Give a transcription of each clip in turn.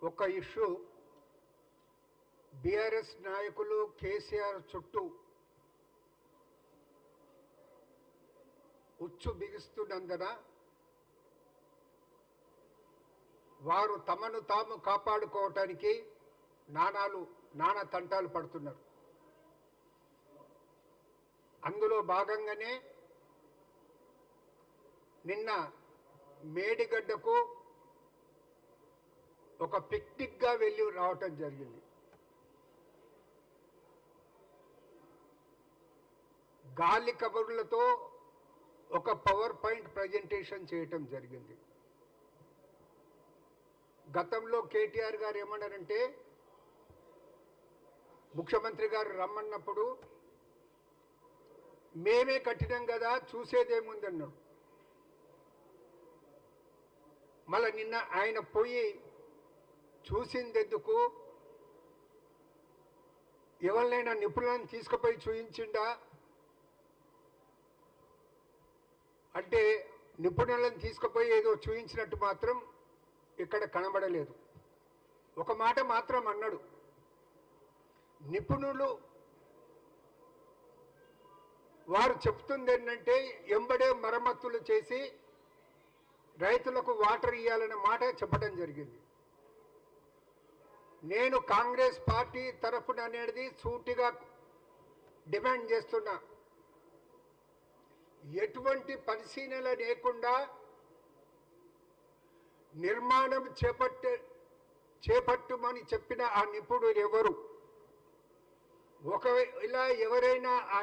ఒక issue BRS నాయకులు కేసీఆర్ చుట్టూ ఉచ్చు బిగిస్తున్నందున వారు తమను తాము కాపాడుకోవటానికి నానా తంటాలు పడుతున్నారు. అందులో భాగంగానే నిన్న మేడిగడ్డకు ఒక పిక్నిక్గా వెళ్ళి రావటం జరిగింది. గాలి కబుర్లతో ఒక పవర్ పాయింట్ ప్రజెంటేషన్ చేయటం జరిగింది. గతంలో కేటీఆర్ గారు ఏమన్నారంటే, ముఖ్యమంత్రి గారు రమ్మన్నప్పుడు మేమే కట్టినాం కదా చూసేదేముంది అన్నాడు. మళ్ళీ నిన్న ఆయన పోయి చూసిందెందుకు, ఎవరినైనా నిపుణులను తీసుకుపోయి చూయించిండా అంటే నిపుణులను తీసుకుపోయి ఏదో చూయించినట్టు మాత్రం ఇక్కడ కనబడలేదు. ఒక మాట మాత్రం అన్నాడు, నిపుణులు వారు చెప్తుంది ఏంటంటే ఎంబడే మరమ్మతులు చేసి రైతులకు వాటర్ ఇవ్వాలనే మాట చెప్పడం జరిగింది. నేను కాంగ్రెస్ పార్టీ తరఫున అనేది సూటిగా డిమాండ్ చేస్తున్నా, ఎటువంటి పరిశీలన లేకుండా నిర్మాణం చేపట్టమని చెప్పిన ఆ నిపుణుడు ఎవరు? ఒకవేళ ఎవరైనా ఆ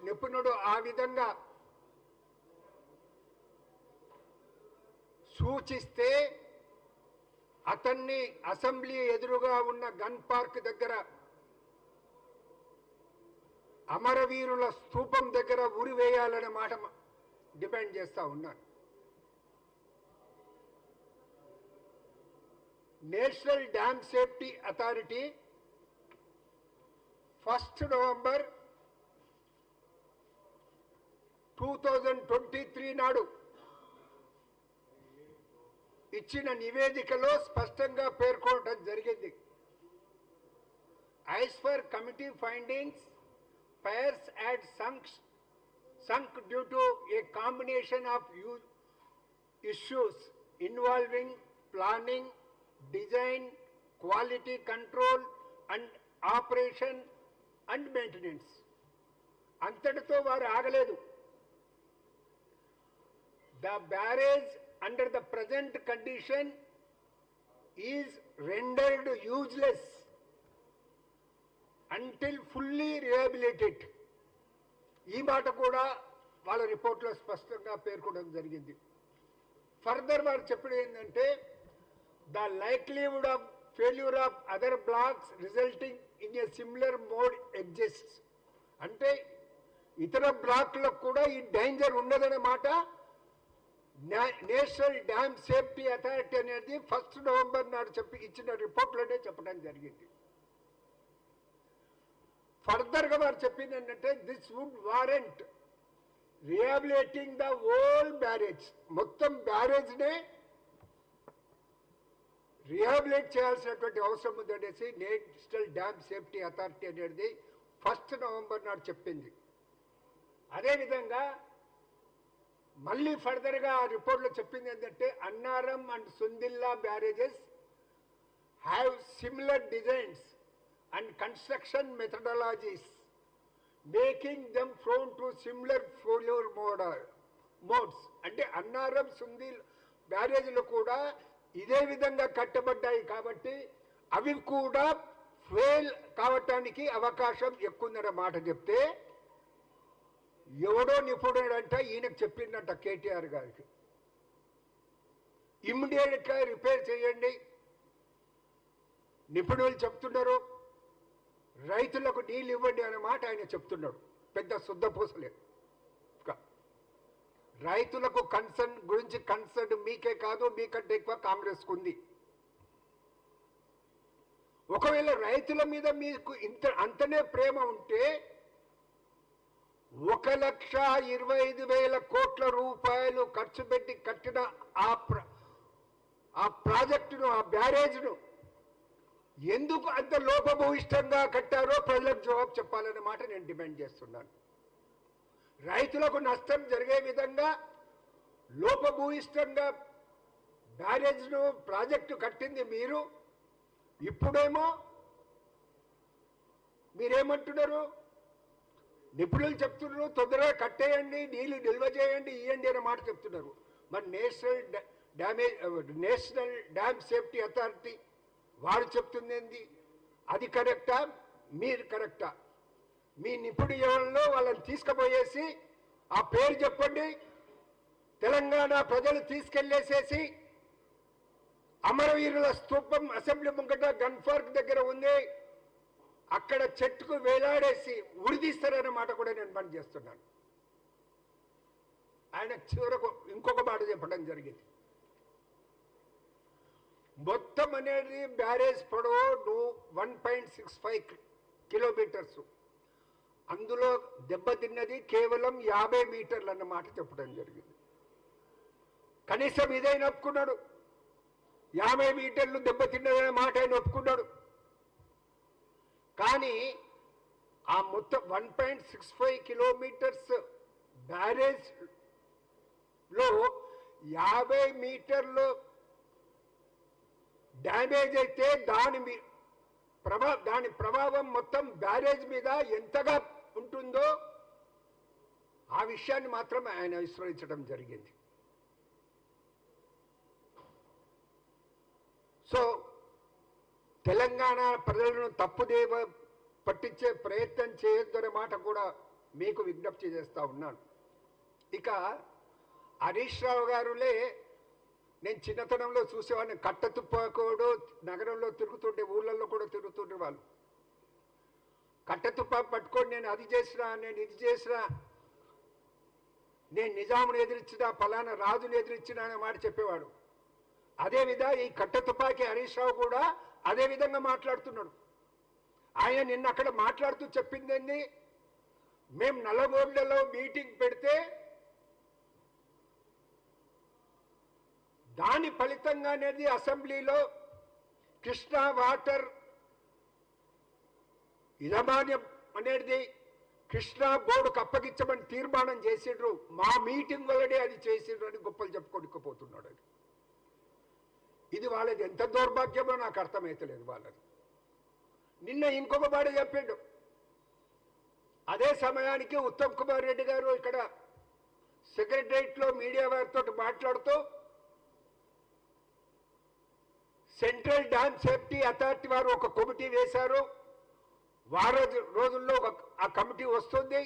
నిపుణుడు ఆ విధంగా సూచిస్తే అతన్ని అసెంబ్లీ ఎదురుగా ఉన్న గన్ పార్క్ దగ్గర అమరవీరుల స్తూపం దగ్గర ఉరివేయాలనే మాట డిమాండ్ చేస్తా ఉన్నాను. National dam safety authority 1 November 2023 నాడు ఇచ్చిన నివేదికలో స్పష్టంగా పేర్కొనడం జరిగింది. As per committee findings, piers had sunk due to a combination of issues involving planning, design, quality control and operation and maintenance. అంతటితో వారు ఆగలేదు. The barrage under the present condition is rendered useless until fully rehabilitated. ఈ మాట కూడా వాళ్ళ రిపోర్ట్లో స్పష్టంగా పేర్కొనడం జరిగింది. ఫర్దర్ వారు చెప్పడం ఏంటంటే, the likelihood of failure of other blocks resulting in a similar mode exists. అంటే ఇతర బ్లాక్లకు కూడా ఈ డేంజర్ ఉన్నదనే మాట నేషనల్ డ్యామ్ సేఫ్టీ అథారిటీ అనేది 1 నవంబర్ నాడు ఇచ్చిన రిపోర్ట్లోనే చెప్పడం జరిగింది. ఫర్దర్గా వారు చెప్పింది ఏంటంటే, this would warrant rehabilitating the whole barrage. మొత్తం బ్యారేజ్నే రిహాబిలిటేట్ చేయాల్సినటువంటి అవసరం ఉందనేసి నేషనల్ డ్యామ్ సేఫ్టీ అథారిటీ అనేది 1 నవంబర్ నాడు చెప్పింది. అదేవిధంగా మళ్ళీ ఫర్దర్గా ఆ రిపోర్ట్లో చెప్పింది ఏంటంటే, Annaram and Sundilla barrages have similar designs and construction methodologies making them prone to similar failure modes. అంటే అన్నారం సుందిల్ బ్యారేజ్లు కూడా ఇదే విధంగా కట్టబడ్డాయి కాబట్టి అవి కూడా ఫెయిల్ కావటానికి అవకాశం ఎక్కువ మాట చెప్తే, ఎవడో నిపుణుడంట ఈయనకు చెప్పిందంట కేటీఆర్ గారికి, ఇమ్మీడియట్గా రిపేర్ చేయండి. నిపుణులు చెప్తున్నారు రైతులకు నీళ్ళు ఇవ్వండి అనే మాట ఆయన చెప్తున్నాడు. పెద్ద శుద్ధపూసలే. రైతులకు కన్సర్న్ మీకే కాదు, మీకంటే ఎక్కువ కాంగ్రెస్కు ఉంది. ఒకవేళ రైతుల మీద మీకు అంతనే ప్రేమ ఉంటే 1,25,000 కోట్ల రూపాయలు ఖర్చు పెట్టి కట్టిన ఆ ప్రాజెక్టును, ఆ బ్యారేజ్ను ఎందుకు అంత లోపభూయిష్టంగా కట్టారో ప్రజలకు జవాబు చెప్పాలనే మాట నేను డిమాండ్ చేస్తున్నాను. రైతులకు నష్టం జరిగే విధంగా లోపభూయిష్టంగా బ్యారేజ్ను ప్రాజెక్టు కట్టింది మీరు. ఇప్పుడేమో మీరేమంటున్నారు? నిపుణులు చెప్తున్నారు తొందరగా కట్టేయండి, నీళ్లు నిల్వ చేయండి, ఇవ్వండి అనే మాట చెప్తున్నారు. మరి నేషనల్ డ్యామ్ సేఫ్టీ అథారిటీ వారు చెప్తుంది ఏంది? అది కరెక్టా? మీరు కరెక్టా? మీ నిపుణుల ఎవరిలో వాళ్ళని తీసుకుపోయేసి ఆ పేరు చెప్పండి, తెలంగాణ ప్రజలు తీసుకెళ్లేసేసి అమరవీరుల స్తూపం అసెంబ్లీ ముంగట గన్ పార్క్ దగ్గర ఉంది, అక్కడ చెట్టుకు వేలాడేసి ఉరిదీస్తారనే మాట కూడా నేను బంద్ చేస్తున్నాను. ఆయన చివరకు ఇంకొక మాట చెప్పడం జరిగింది. మొత్తం అనేది బ్యారేజ్ పొడవు 1.65 కిలోమీటర్స్, అందులో దెబ్బతిన్నది కేవలం 50 మీటర్లు అన్న మాట చెప్పడం జరిగింది. కనీసం ఇదైనా ఒప్పుకున్నాడు, 50 మీటర్లు దెబ్బతిన్నదనే మాట ఆయన ఒప్పుకున్నాడు. కానీ ఆ మొత్తం 1.65 కిలోమీటర్స్ బ్యారేజ్ లో 50 మీటర్లు డ్యామేజ్ అయితే దాని ప్రభావం మొత్తం బ్యారేజ్ మీద ఎంతగా ఉంటుందో ఆ విషయాన్ని మాత్రం ఆయన విస్మరించడం జరిగింది. సో తెలంగాణ ప్రజలను తప్పుదేవ పట్టించే ప్రయత్నం చేయొద్దనే మాట కూడా మీకు విజ్ఞప్తి చేస్తా ఉన్నాను. ఇక హరీష్ రావు గారులే నేను చిన్నతనంలో చూసేవాడిని, కట్టతుపాకోడు నగరంలో తిరుగుతుంటే, ఊళ్ళల్లో కూడా తిరుగుతుండే వాళ్ళు. కట్టతుపా పట్టుకొని నేను అది చేసినా, నేను ఇది చేసినా, నేను నిజామును ఎదిరించినా, ఫలానా రాజును ఎదిరించినా అనే మాట చెప్పేవాడు. అదేవిధంగా ఈ కట్టతుపాకి హరీష్ రావు కూడా అదే విధంగా మాట్లాడుతున్నాడు. ఆయన నిన్న అక్కడ మాట్లాడుతూ చెప్పిందండి, మేము నల్లగొండలో మీటింగ్ పెడితే దాని ఫలితంగా అనేది అసెంబ్లీలో కృష్ణా వాటర్ యజమాన్యం అనేది కృష్ణా బోర్డుకు అప్పగించమని తీర్మానం చేసిండ్రు, మా మీటింగ్ వల్లనే అది చేసిండ్రు అని గొప్పలు చెప్పుకోకపోతున్నాడు. అది ఇది వాళ్ళది ఎంత దౌర్భాగ్యమో నాకు అర్థమైతలేదు వాళ్ళది. నిన్న ఇంకొక మాట చెప్పిండు. అదే సమయానికి ఉత్తమ్ కుమార్ రెడ్డి గారు ఇక్కడ సెక్రటరియట్లో మీడియా వారితో మాట్లాడుతూ సెంట్రల్ డ్యామ్ సేఫ్టీ అథారిటీ వారు ఒక కమిటీ వేశారు, వారం రోజుల్లో ఆ కమిటీ వస్తుంది,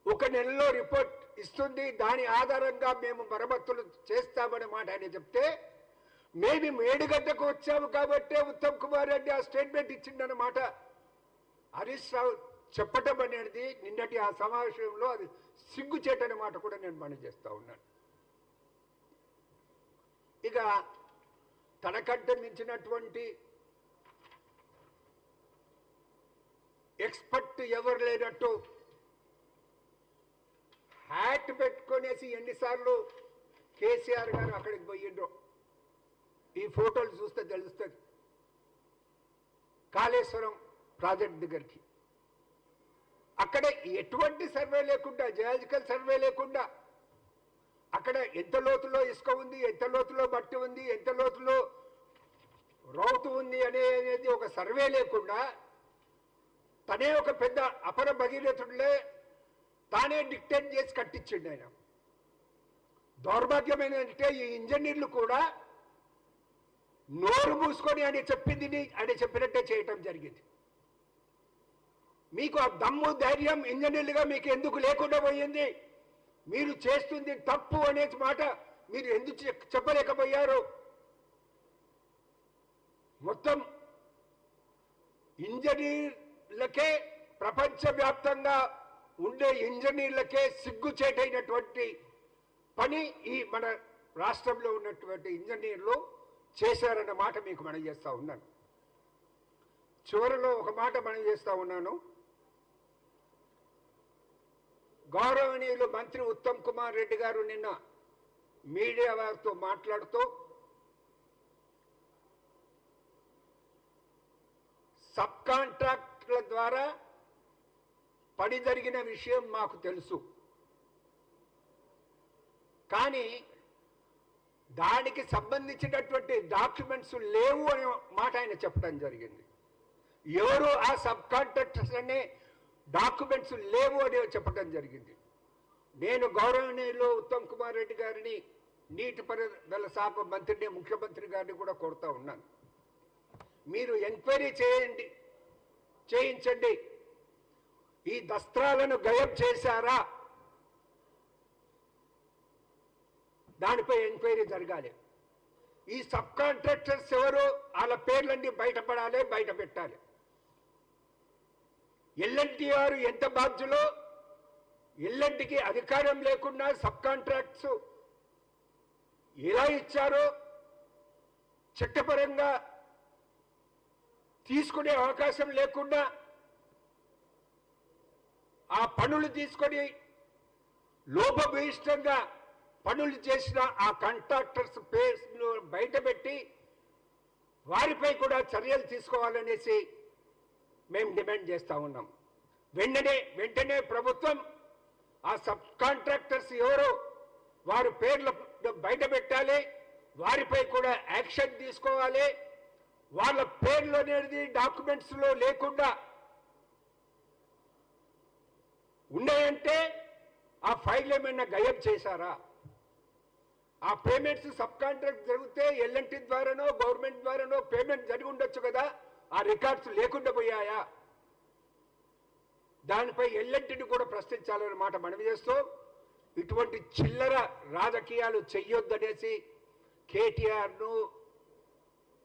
1 నెలలో రిపోర్ట్ ఇస్తుంది, దాని ఆధారంగా మేము మరమ్మతులు చేస్తామనే మాట ఆయన చెప్తే, మేము మేడిగడ్డకు వచ్చాము కాబట్టే ఉత్తమ్ కుమార్ రెడ్డి ఆ స్టేట్మెంట్ ఇచ్చిందన్నమాట హరీష్ రావు చెప్పటం అనేది నిన్నటి ఆ సమావేశంలో అది సిగ్గుచేటనే మాట కూడా నేను మనం చేస్తా ఉన్నాను. ఇక తనకంటే మించినటువంటి ఎక్స్పర్ట్ ఎవరు లేనట్టు హ్యాట్ పెట్టుకునేసి ఎన్నిసార్లు కేసీఆర్ గారు అక్కడికి పోయిండ్రో ఈ ఫోటోలు చూస్తే తెలుస్తుంది. కాళేశ్వరం ప్రాజెక్ట్ దగ్గరికి అక్కడ ఎటువంటి సర్వే లేకుండా, జియాలజికల్ సర్వే లేకుండా, అక్కడ ఎంత లోతులో ఇసుక ఉంది, ఎంత లోతులో మట్టి ఉంది, ఎంత లోతులో రౌతు ఉంది అనేది ఒక సర్వే లేకుండా తనే ఒక పెద్ద అపర భగీరథుడిలే తానే డిక్టేట్ చేసి కట్టించిండు ఆయన. దౌర్భాగ్యం ఏంటంటే ఈ ఇంజనీర్లు కూడా నోరు మూసుకొని ఆయన చెప్పింది ఆయన చెప్పినట్టే చేయటం జరిగింది. మీకు ఆ దమ్ము ధైర్యం ఇంజనీర్లుగా మీకు ఎందుకు లేకుండా పోయింది? మీరు చేస్తుంది తప్పు అనే మాట మీరు ఎందుకు చెప్పలేకపోయారు? మొత్తం ఇంజనీర్లకే, ప్రపంచవ్యాప్తంగా ఉండే ఇంజనీర్లకే సిగ్గుచేటైనటువంటి పని ఈ మన రాష్ట్రంలో ఉన్నటువంటి ఇంజనీర్లు చేశారన్న మాట మీకు మనం చేస్తూ ఉన్నాను. చివరిలో ఒక మాట మనం చేస్తూ ఉన్నాను. గౌరవనీయులు మంత్రి ఉత్తమ్ కుమార్ రెడ్డి గారు నిన్న మీడియా వారితో మాట్లాడుతూ సబ్ కాంట్రాక్టుల ద్వారా పని జరిగిన విషయం మాకు తెలుసు. కానీ దానికి సంబంధించినటువంటి డాక్యుమెంట్స్ లేవు అనే మాట ఆయన చెప్పడం జరిగింది. ఎవరు ఆ సబ్ కాంట్రాక్టర్స్ అనే డాక్యుమెంట్స్ లేవు అని చెప్పడం జరిగింది. నేను గౌరవనీయులు ఉత్తమ్ కుమార్ రెడ్డి గారిని, నీటిపారుదల శాఖ మంత్రిని, ముఖ్యమంత్రి గారిని కూడా కోరుతా ఉన్నాను, మీరు ఎంక్వైరీ చేయించండి. ఈ దస్త్రాలను గయం చేశారా, దానిపై ఎంక్వైరీ జరగాలి. ఈ సబ్ కాంట్రాక్టర్స్ ఎవరు, వాళ్ళ పేర్లన్నీ బయటపడాలి, బయట పెట్టాలి. ఎల్ఎన్టీ వారు ఎంత బాధ్యులో, ఎల్ఎన్టీకి అధికారం లేకుండా సబ్ కాంట్రాక్ట్స్ ఎలా ఇచ్చారో, చట్టపరంగా తీసుకునే అవకాశం లేకుండా ఆ పనులు తీసుకొని లోపభూయిష్టంగా పనులు చేసిన ఆ కాంట్రాక్టర్స్ పేర్లు బయటపెట్టి వారిపై కూడా చర్యలు తీసుకోవాలనేసి మేము డిమాండ్ చేస్తూ ఉన్నాం. వెంటనే ప్రభుత్వం ఆ సబ్ కాంట్రాక్టర్స్ ఎవరో వారి పేర్లు బయట పెట్టాలి, వారిపై కూడా యాక్షన్ తీసుకోవాలి. వాళ్ళ పేర్లు అనేది డాక్యుమెంట్స్లో లేకుండా ఉన్నాయంటే ఆ ఫైల్ ఏమైనా గయం చేశారా? ఆ పేమెంట్స్ సబ్ కాంట్రాక్ట్ జరిగితే ఎల్ఎన్టీ ద్వారానో గవర్నమెంట్ ద్వారానో పేమెంట్ జరిగి ఉండొచ్చు కదా, ఆ రికార్డ్స్ లేకుండా పోయాయా? దానిపై ఎల్ఎన్టీని కూడా ప్రశ్నించాలనే మాట మనవి చేస్తూ, ఇటువంటి చిల్లర రాజకీయాలు చెయ్యొద్దనేసి కేటీఆర్ను,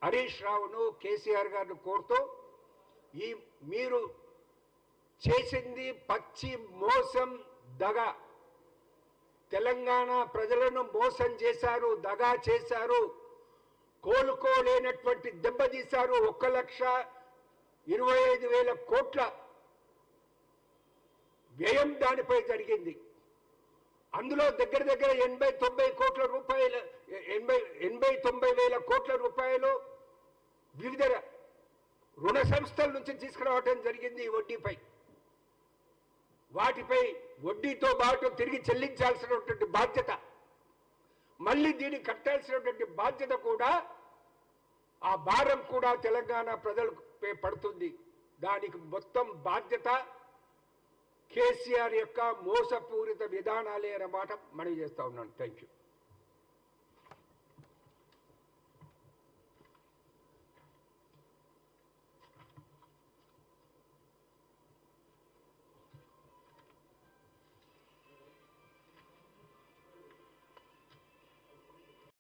హరీష్ రావును, కేసీఆర్ గారిని కోరుతూ, మీరు చేసింది పచ్చి మోసం, దగ. తెలంగాణ ప్రజలను మోసం చేశారు, దగా చేశారు, కోలుకోలేనటువంటి దెబ్బతీశారు. 1,25,000 కోట్ల వ్యయం దానిపై జరిగింది. అందులో దగ్గర 80-90 కోట్ల రూపాయలు, 80-90 వేల కోట్ల రూపాయలు వివిధ రుణ సంస్థల నుంచి తీసుకురావడం జరిగింది. ఈ వడ్డీపై, వాటిపై వడ్డీతో పాటు తిరిగి చెల్లించాల్సినటువంటి బాధ్యత, మళ్ళీ దీన్ని కట్టాల్సినటువంటి బాధ్యత కూడా, ఆ భారం కూడా తెలంగాణ ప్రజలపై పడుతుంది. దానికి మొత్తం బాధ్యత కేసీఆర్ యొక్క మోసపూరిత విధానాలే అన్నమాట మనవి చేస్తా ఉన్నాను. Thank you.